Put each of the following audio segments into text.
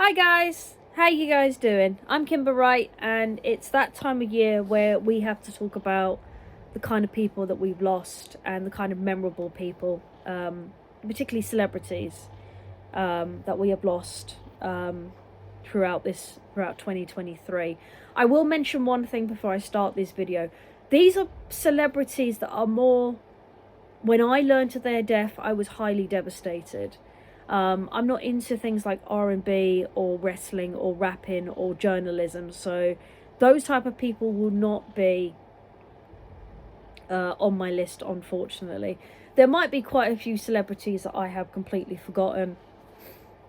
Hi guys, how you guys doing? I'm Kimber Wright, and it's that time of year where we have to talk about the kind of people that we've lost and the kind of memorable people, particularly celebrities, that we have lost throughout 2023. I will mention one thing before I start this video. These are celebrities that are more. When I learned of their death, I was highly devastated. I'm not into things like R&B or wrestling or rapping or journalism, so those type of people will not be on my list, unfortunately. There might be quite a few celebrities that I have completely forgotten,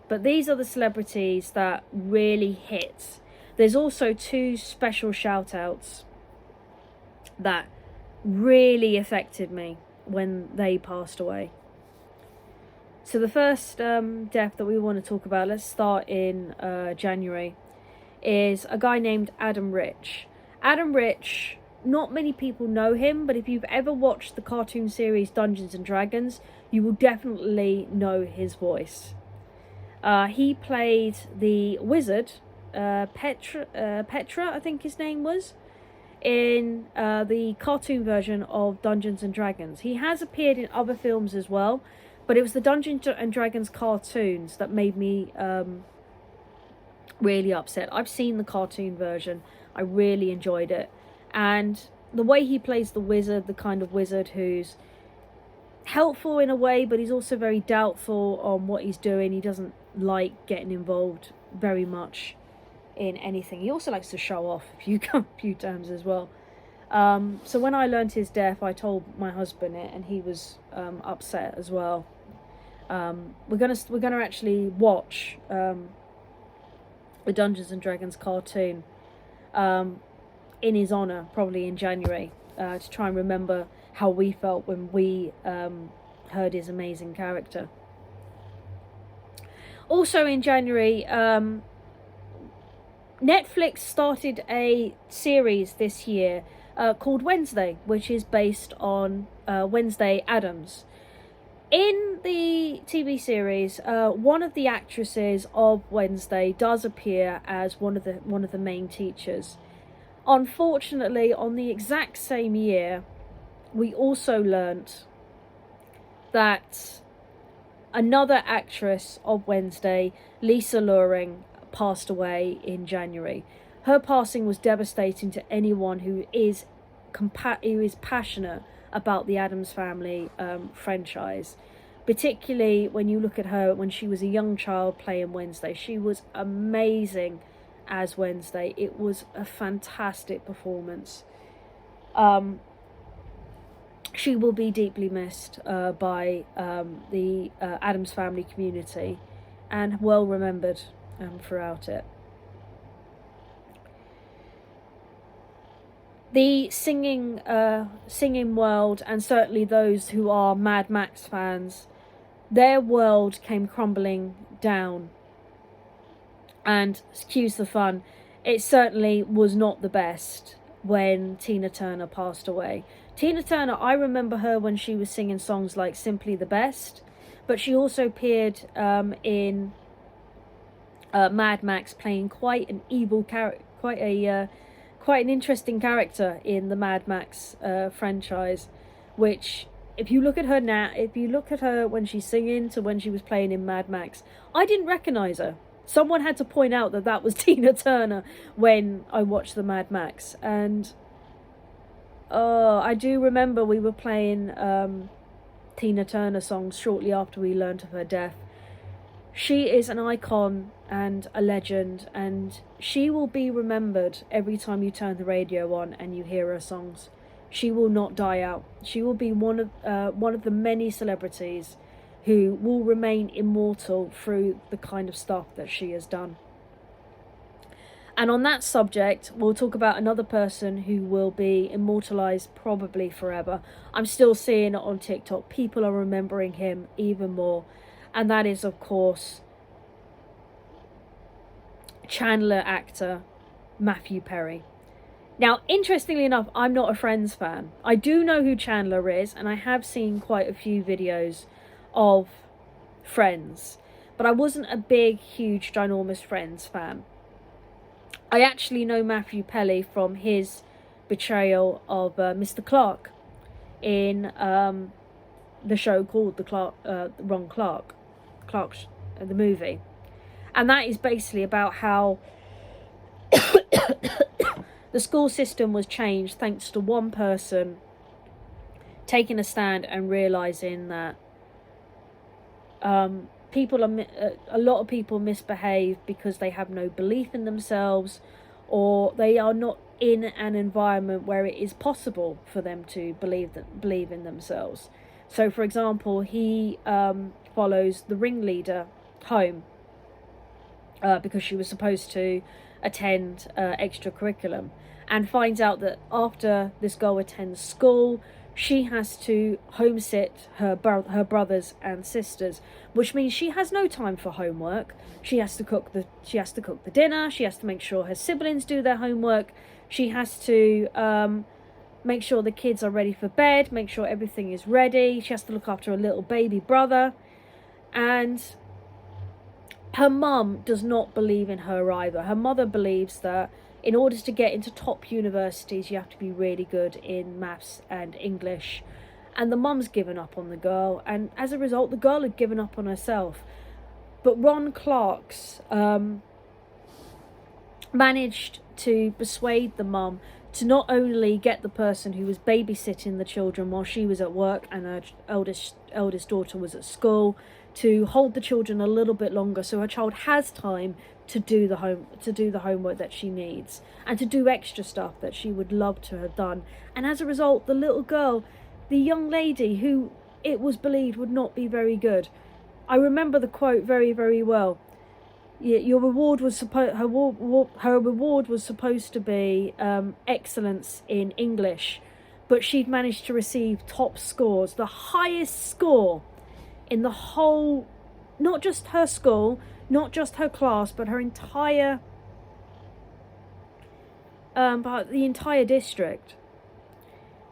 but these are the celebrities that really hit. There's also two special shout outs that really affected me when they passed away. So the first death that we want to talk about, let's start in January, is a guy named Adam Rich. Adam Rich, not many people know him, but if you've ever watched the cartoon series Dungeons and Dragons, you will definitely know his voice. He played the wizard, Petra, I think his name was, in the cartoon version of Dungeons and Dragons. He has appeared in other films as well, but it was the Dungeons and Dragons cartoons that made me really upset. I've seen the cartoon version. I really enjoyed it. And the way he plays the wizard, the kind of wizard who's helpful in a way, but he's also very doubtful on what he's doing. He doesn't like getting involved very much in anything. He also likes to show off a few times as well. So when I learned his death, I told my husband it, and he was upset as well. We're gonna actually watch the Dungeons and Dragons cartoon in his honor, probably in January, to try and remember how we felt when we heard his amazing character. Also in January, Netflix started a series this year called Wednesday, which is based on Wednesday Addams. In the TV series, one of the actresses of Wednesday does appear as one of the main teachers. Unfortunately, on the exact same year, we also learnt that another actress of Wednesday, Lisa Loring, passed away in January. Her passing was devastating to anyone who is passionate about the Addams Family franchise, particularly when you look at her when she was a young child playing Wednesday. She was amazing as Wednesday. It was a fantastic performance. She will be deeply missed by the Addams Family community, and well remembered throughout it. The singing world, and certainly those who are Mad Max fans, their world came crumbling down. And excuse the fun, it certainly was not the best when Tina Turner passed away. Tina Turner, I remember her when she was singing songs like Simply the Best, but she also appeared in Mad Max, playing quite an evil character, quite an interesting character in the Mad Max franchise, which, if you look at her now, if you look at her when she's singing to when she was playing in Mad Max, I didn't recognize her. Someone had to point out that that was Tina Turner when I watched the Mad Max. And I do remember we were playing Tina Turner songs shortly after we learned of her death. She is an icon and a legend, and she will be remembered every time you turn the radio on and you hear her songs. She will not die out. She will be one of the many celebrities who will remain immortal through the kind of stuff that she has done. And on that subject, we'll talk about another person who will be immortalized probably forever. I'm still seeing it on TikTok. People are remembering him even more. And that is, of course, Chandler actor Matthew Perry. Now, interestingly enough, I'm not a Friends fan. I do know who Chandler is, and I have seen quite a few videos of Friends. but I wasn't a big, huge, ginormous Friends fan. I actually know Matthew Pelly from his portrayal of Mr. Clark in the show called Ron Clark, the movie, and that is basically about how the school system was changed thanks to one person taking a stand and realizing that a lot of people misbehave because they have no belief in themselves, or they are not in an environment where it is possible for them to believe in themselves. So, for example, he follows the ringleader home because she was supposed to attend extracurriculum, and finds out that after this girl attends school, she has to home sit her brothers and sisters, which means she has no time for homework. She has to cook the dinner. She has to make sure her siblings do their homework. She has to make sure the kids are ready for bed, make sure everything is ready. She has to look after a little baby brother, and her mum does not believe in her either. Her mother believes that in order to get into top universities, you have to be really good in maths and English. And the mum's given up on the girl, and as a result, the girl had given up on herself. But Ron Clark's managed to persuade the mum to not only get the person who was babysitting the children while she was at work and her eldest daughter was at school, to hold the children a little bit longer so her child has time to do the homework that she needs, and to do extra stuff that she would love to have done. And as a result, the little girl, the young lady who it was believed would not be very good, I remember the quote very, very well. Your reward was her reward was supposed to be excellence in English, but she'd managed to receive top scores, the highest score in the whole, not just her school, not just her class, but her entire but the entire district.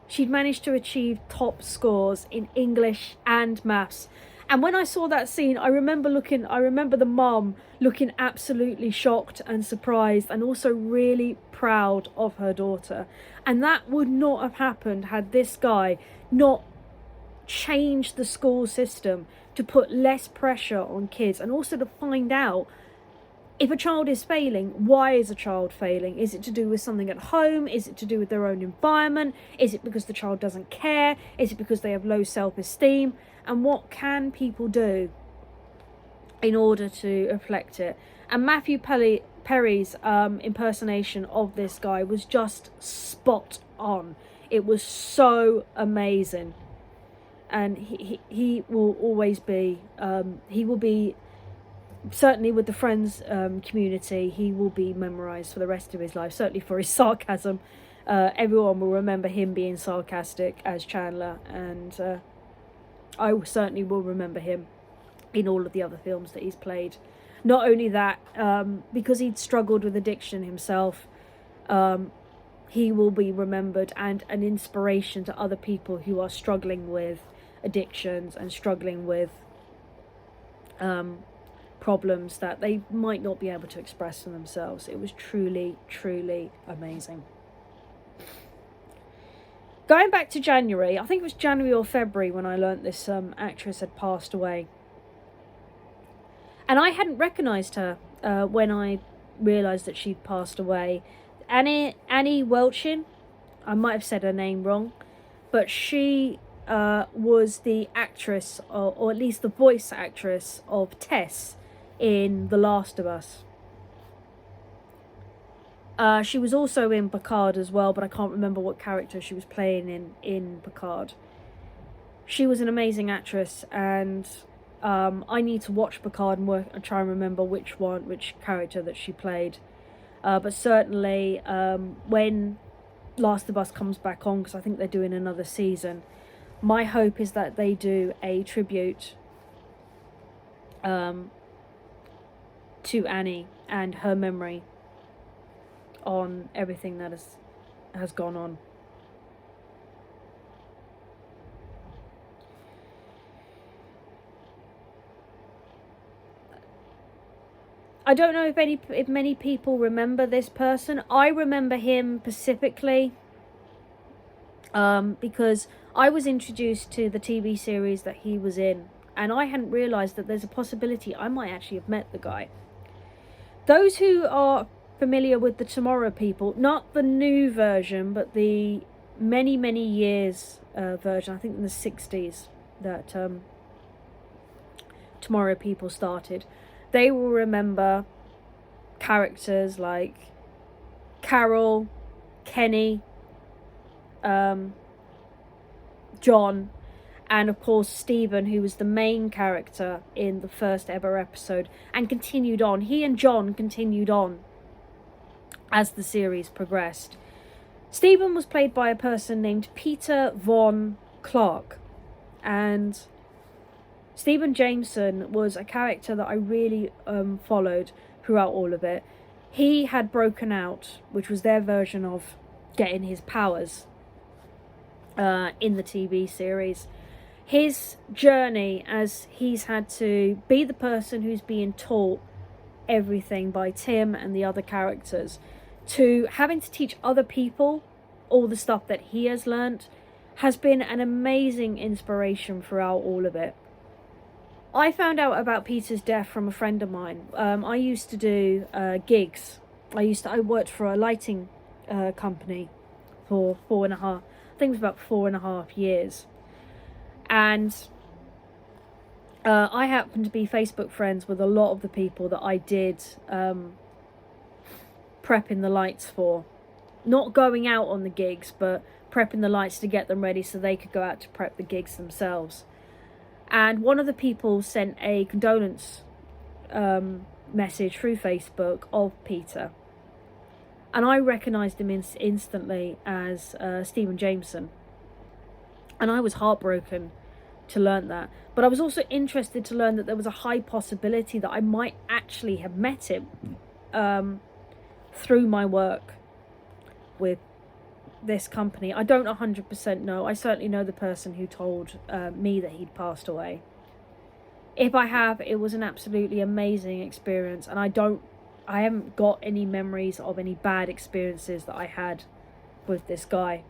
She'd managed to achieve top scores in English and maths. And when I saw that scene, I remember the mum looking absolutely shocked and surprised, and also really proud of her daughter. And that would not have happened had this guy not changed the school system to put less pressure on kids, and also to find out if a child is failing, why is a child failing? Is it to do with something at home? Is it to do with their own environment? Is it because the child doesn't care? Is it because they have low self-esteem? And what can people do in order to reflect it? And Matthew Perry's impersonation of this guy was just spot on. It was so amazing. And he will always be, he will be, certainly with the Friends community, he will be memorised for the rest of his life, certainly for his sarcasm. Everyone will remember him being sarcastic as Chandler, and I certainly will remember him in all of the other films that he's played. Not only that, because he'd struggled with addiction himself, he will be remembered and an inspiration to other people who are struggling with addictions and struggling with problems that they might not be able to express for themselves. It was truly, truly amazing. Going back to January, I think it was January or February when I learnt this actress had passed away. And I hadn't recognised her when I realised that she'd passed away. Annie Welchin, I might have said her name wrong, but she was the actress, or at least the voice actress of Tess in The Last of Us. She was also in Picard as well, but I can't remember what character she was playing in Picard. She was an amazing actress, and I need to watch Picard and try and remember which character that she played. But certainly when Last of Us comes back on, because I think they're doing another season, my hope is that they do a tribute to Annie and her memory on everything that has gone on. I don't know if many people remember this person. I remember him specifically because I was introduced to the TV series that he was in, and I hadn't realised that there's a possibility I might actually have met the guy. Those who are familiar with the Tomorrow People, not the new version, but the many years version, I think in the 60s, that Tomorrow People started, they will remember characters like Carol, Kenny, John, and of course Stephen, who was the main character in the first ever episode and continued on. He and John continued on as the series progressed. Stephen was played by a person named Peter Von Clark, and Stephen Jameson was a character that I really followed throughout all of it. He had broken out, which was their version of getting his powers in the TV series. His journey, as he's had to be the person who's being taught everything by Tim and the other characters, to having to teach other people all the stuff that he has learnt, has been an amazing inspiration throughout all of it. I found out about Peter's death from a friend of mine. I used to do gigs. I worked for a lighting company for 4.5, I think it was about 4.5 years. And I happened to be Facebook friends with a lot of the people that I did prepping the lights for. Not going out on the gigs, but prepping the lights to get them ready so they could go out to prep the gigs themselves. And one of the people sent a condolence message through Facebook of Peter. And I recognised him instantly as Stephen Jameson. And I was heartbroken to learn that. But I was also interested to learn that there was a high possibility that I might actually have met him through my work with this company. I don't 100% know. I certainly know the person who told me that he'd passed away. If I have, it was an absolutely amazing experience, and I haven't got any memories of any bad experiences that I had with this guy.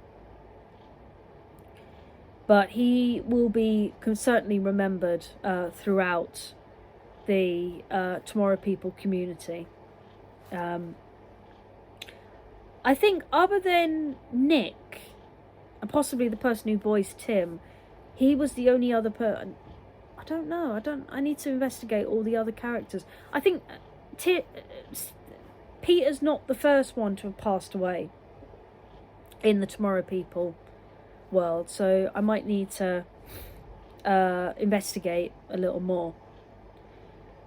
But he will be certainly remembered throughout the Tomorrow People community. I think other than Nick, and possibly the person who voiced Tim, he was the only other person. I don't know. I need to investigate all the other characters. I think Peter's not the first one to have passed away in the Tomorrow People world, so I might need to investigate a little more.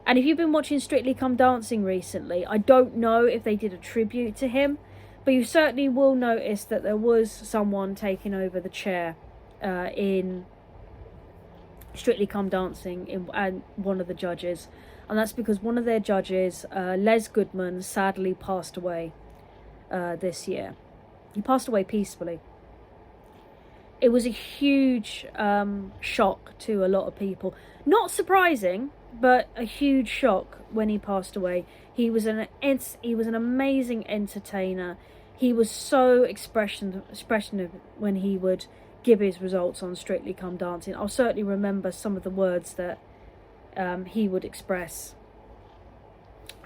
And if you've been watching Strictly Come Dancing recently, I don't know if they did a tribute to him, but you certainly will notice that there was someone taking over the chair in Strictly Come Dancing, and one of the judges. And that's because one of their judges, Les Goodman, sadly passed away this year. He passed away peacefully. It was a huge shock to a lot of people. Not surprising, but a huge shock when he passed away. He was an amazing entertainer. He was so expressive when he would give his results on Strictly Come Dancing. I'll certainly remember some of the words that he would express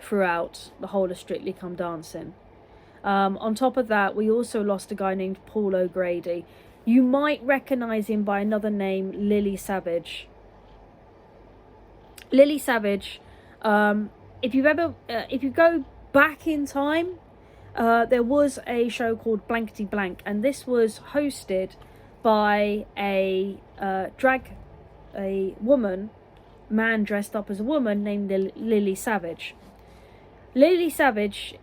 throughout the whole of Strictly Come Dancing. On top of that, we also lost a guy named Paul O'Grady. You might recognise him by another name, Lily Savage. Lily Savage, if you go back in time, there was a show called Blankety Blank, and this was hosted by a man dressed up as a woman named Lily Savage. Lily Savage,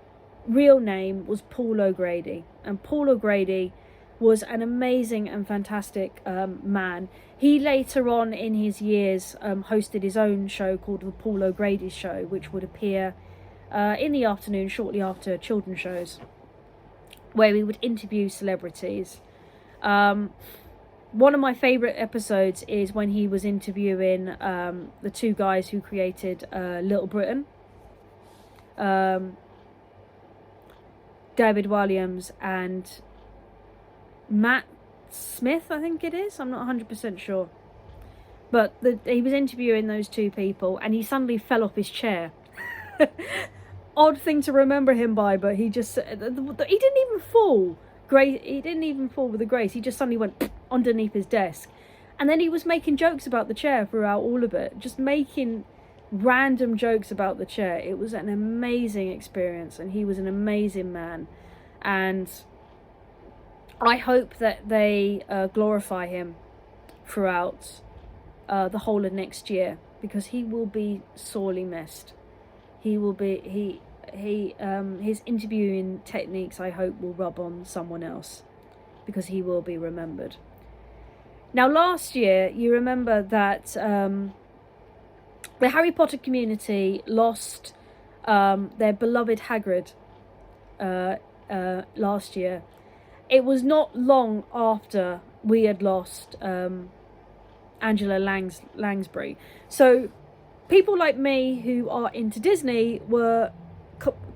real name was Paul O'Grady, and Paul O'Grady was an amazing and fantastic man. He later on in his years hosted his own show called The Paul O'Grady Show, which would appear in the afternoon shortly after children's shows, where we would interview celebrities. One of my favourite episodes is when he was interviewing the two guys who created Little Britain. David Williams and Matt Smith, I think it is. I'm not 100% sure. But he was interviewing those two people, and he suddenly fell off his chair. Odd thing to remember him by, but he just, he didn't even fall. He didn't even fall with a grace. He just suddenly went underneath his desk. And then he was making jokes about the chair throughout all of it. Just making random jokes about the chair. It was an amazing experience, and he was an amazing man. And I hope that they glorify him throughout the whole of next year, because he will be sorely missed. He will be his interviewing techniques, I hope, will rub on someone else, because he will be remembered. Now, last year, you remember that the Harry Potter community lost their beloved Hagrid last year. It was not long after we had lost Angela Lansbury. So people like me who are into Disney were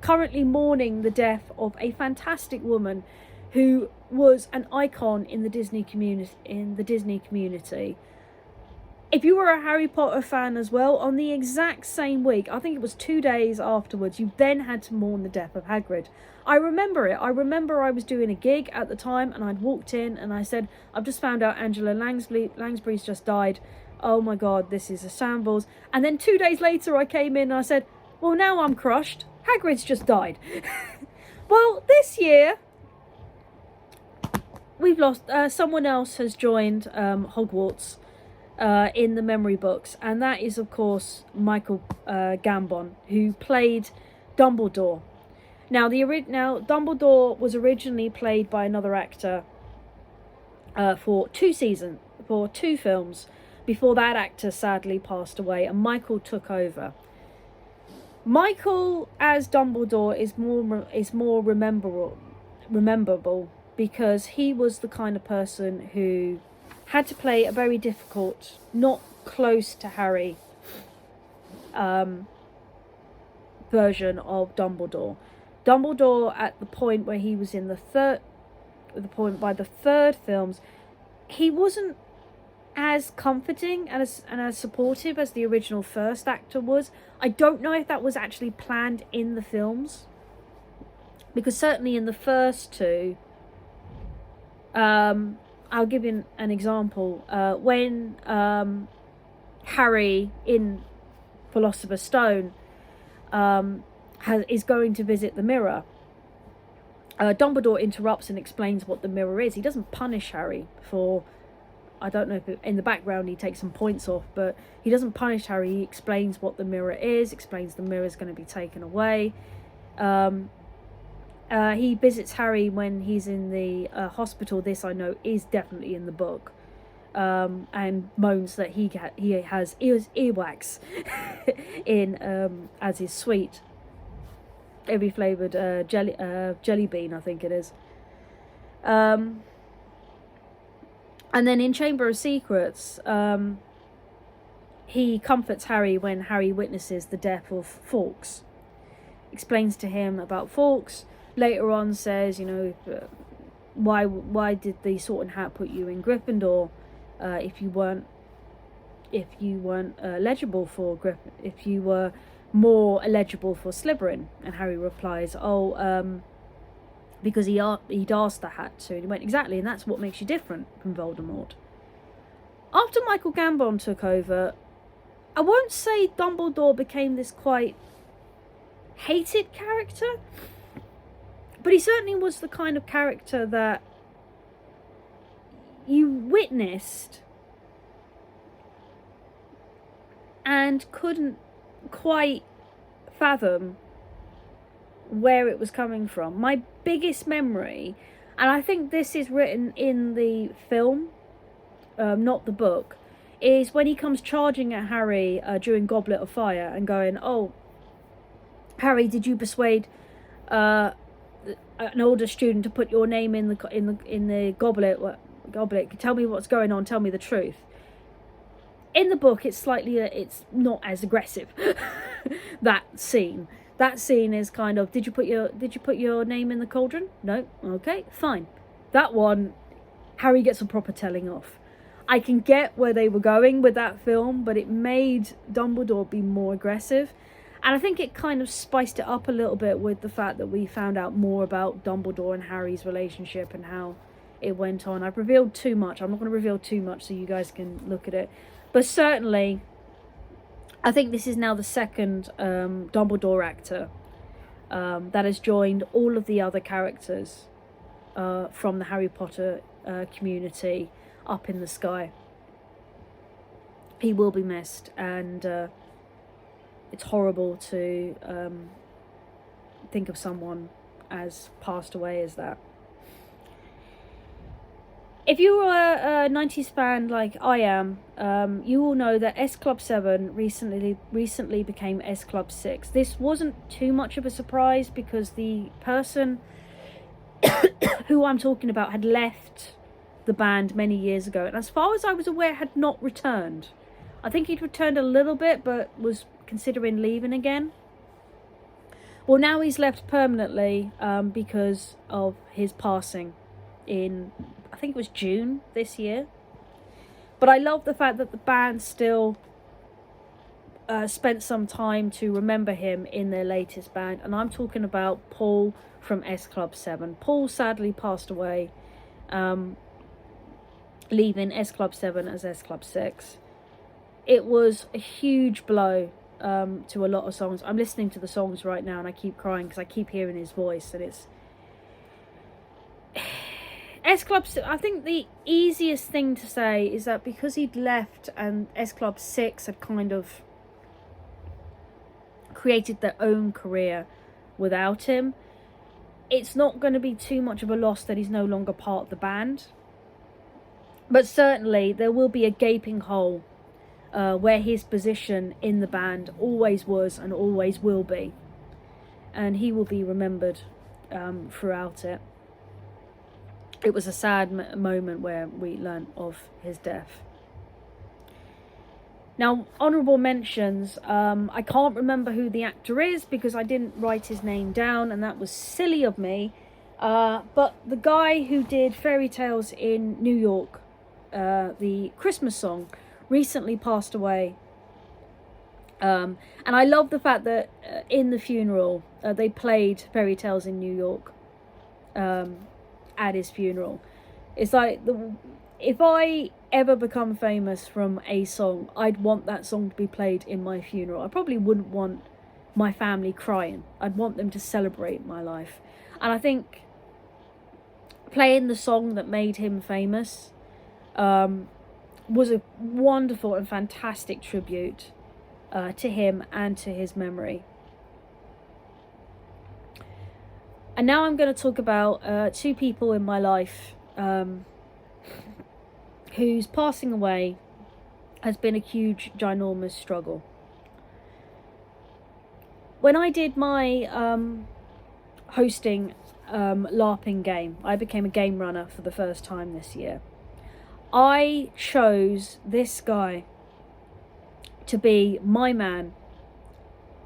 currently mourning the death of a fantastic woman who was an icon in the Disney community. If you were a Harry Potter fan as well, on the exact same week, I think it was 2 days afterwards, you then had to mourn the death of Hagrid. I remember it. I remember I was doing a gig at the time, and I'd walked in and I said, I've just found out Angela Lansbury's just died. Oh my God, this is a shambles. And then 2 days later I came in and I said, well, now I'm crushed. Hagrid's just died. Well, this year we've lost, someone else has joined Hogwarts in the memory books, and that is, of course, Michael Gambon, who played Dumbledore. Now, Dumbledore was originally played by another actor for 2 films, before that actor sadly passed away, and Michael took over. Michael as Dumbledore is more rememberable because he was the kind of person who had to play a very difficult, not close to Harry version of Dumbledore. Dumbledore, at the point where he was in by the third films, he wasn't as comforting and as supportive as the original first actor was. I don't know if that was actually planned in the films, because certainly in the first two, I'll give you an example. When Harry in Philosopher's Stone is going to visit the mirror, Dumbledore interrupts and explains what the mirror is. He doesn't punish Harry for, I don't know if in the background he takes some points off, but he doesn't punish Harry. He explains what the mirror is, explains the mirror is going to be taken away. He visits Harry when he's in the hospital. This, I know, is definitely in the book. And moans that he has earwax in as his sweet. Every flavoured jelly bean, I think it is. And then in Chamber of Secrets, he comforts Harry when Harry witnesses the death of Fawkes. Explains to him about Fawkes. Later on says, you know, why did the Sword and Hat put you in Gryffindor if you weren't eligible for Gryffindor, if you were more eligible for Slytherin? And Harry replies, because he'd asked the Hat to. And he went, exactly, and that's what makes you different from Voldemort. After Michael Gambon took over, I won't say Dumbledore became this quite hated character, but he certainly was the kind of character that you witnessed and couldn't quite fathom where it was coming from. My biggest memory, and I think this is written in the film, not the book, is when he comes charging at Harry during Goblet of Fire and going, oh, Harry, did you persuade an older student to put your name in the goblet? Tell me what's going on. Tell me the truth. In the book, it's not as aggressive. That scene, That scene is kind of, did you put your name in the cauldron? No? Okay, fine. That one, Harry gets a proper telling off. I can get where they were going with that film, but it made Dumbledore be more aggressive. And I think it kind of spiced it up a little bit with the fact that we found out more about Dumbledore and Harry's relationship and how it went on. I've revealed too much. I'm not going to reveal too much so you guys can look at it. But certainly, I think this is now the second Dumbledore actor that has joined all of the other characters from the Harry Potter community up in the sky. He will be missed, and it's horrible to think of someone as passed away as that. If you were a 90s fan like I am, you will know that S Club 7 recently became S Club 6. This wasn't too much of a surprise because the person who I'm talking about had left the band many years ago, and as far as I was aware had not returned. I think he'd returned a little bit but was considering leaving again. Well, now he's left permanently because of his passing in, I think it was June this year. But I love the fact that the band still spent some time to remember him in their latest band, and I'm talking about Paul from S Club 7. Paul sadly passed away, leaving S Club 7 as S Club 6. It was a huge blow to a lot of songs. I'm listening to the songs right now and I keep crying because I keep hearing his voice, and it's S Club. I think the easiest thing to say is that because he'd left and S Club 6 had kind of created their own career without him, it's not going to be too much of a loss that he's no longer part of the band. But certainly there will be a gaping hole where his position in the band always was and always will be. And he will be remembered throughout it. It was a sad moment where we learnt of his death. Now, honourable mentions, I can't remember who the actor is because I didn't write his name down, and that was silly of me. But the guy who did Fairy Tales in New York, the Christmas song, recently passed away. And I love the fact that in the funeral, they played Fairy Tales in New York at his funeral. It's like, if I ever become famous from a song, I'd want that song to be played in my funeral. I probably wouldn't want my family crying. I'd want them to celebrate my life. And I think playing the song that made him famous was a wonderful and fantastic tribute to him and to his memory. And now I'm going to talk about two people in my life whose passing away has been a huge, ginormous struggle. When I did my hosting LARPing game, I became a game runner for the first time this year. I chose this guy to be my man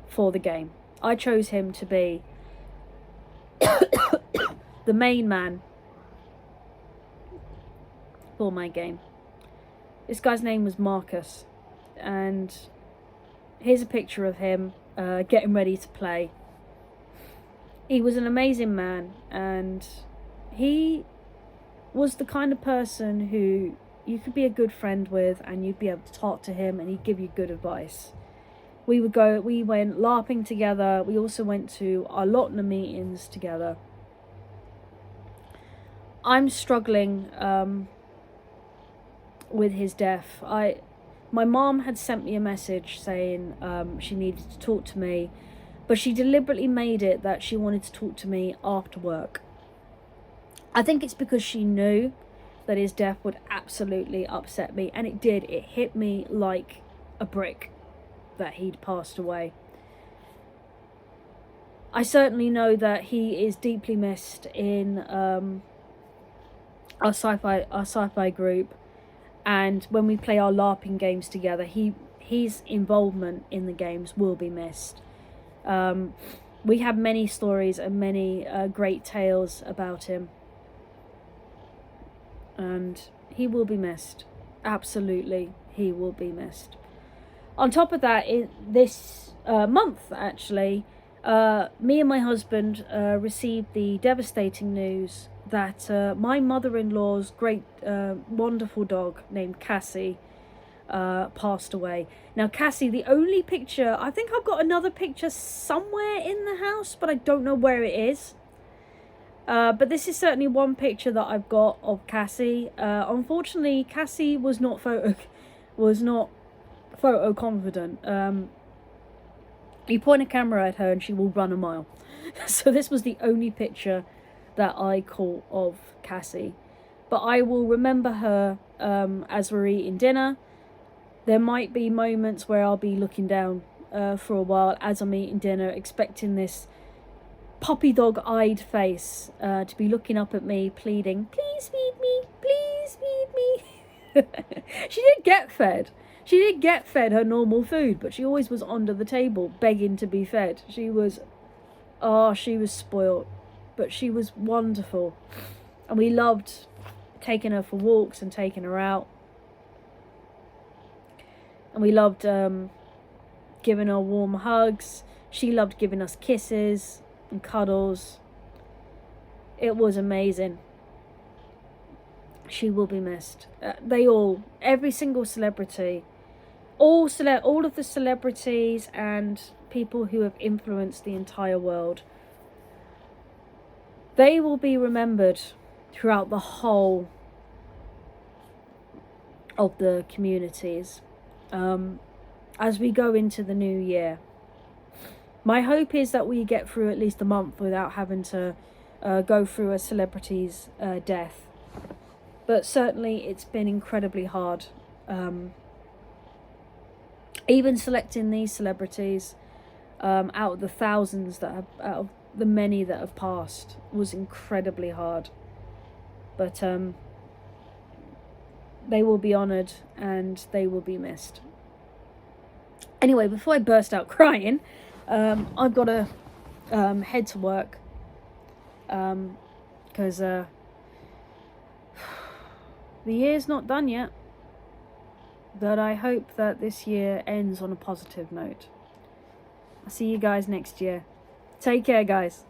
for the game. I chose him to be the main man for my game. This guy's name was Marcus, and here's a picture of him getting ready to play. He was an amazing man, and he was the kind of person who you could be a good friend with, and you'd be able to talk to him and he'd give you good advice. We went LARPing together. We also went to our Lotna meetings together. I'm struggling with his death. My mom had sent me a message saying she needed to talk to me, but she deliberately made it that she wanted to talk to me after work. I think it's because she knew that his death would absolutely upset me, and it did. It hit me like a brick that he'd passed away. I certainly know that he is deeply missed in our sci-fi group, and when we play our LARPing games together, his involvement in the games will be missed. we have many stories and many great tales about him, and he will be missed. Absolutely, he will be missed. On top of that, this month actually, me and my husband received the devastating news that my mother-in-law's great wonderful dog named Cassie passed away. Now Cassie, the only picture, I think I've got another picture somewhere in the house, but I don't know where it is. But this is certainly one picture that I've got of Cassie. Unfortunately, Cassie was not photo confident. You point a camera at her and she will run a mile. So this was the only picture that I caught of Cassie. But I will remember her as we're eating dinner. There might be moments where I'll be looking down for a while as I'm eating dinner, expecting this puppy dog-eyed face to be looking up at me, pleading, "Please feed me, please feed me." She did get fed. She did get fed her normal food, but she always was under the table begging to be fed. She was spoiled, but she was wonderful. And we loved taking her for walks and taking her out. And we loved giving her warm hugs. She loved giving us kisses and cuddles. It was amazing. She will be missed. Every single celebrity, all of the celebrities and people who have influenced the entire world, they will be remembered throughout the whole of the communities as we go into the new year. My hope is that we get through at least a month without having to go through a celebrity's death. But certainly it's been incredibly hard. Even selecting these celebrities out of the thousands out of the many that have passed was incredibly hard. But they will be honoured and they will be missed. Anyway, before I burst out crying, I've got to head to work because the year's not done yet. But I hope that this year ends on a positive note. I'll see you guys next year. Take care, guys.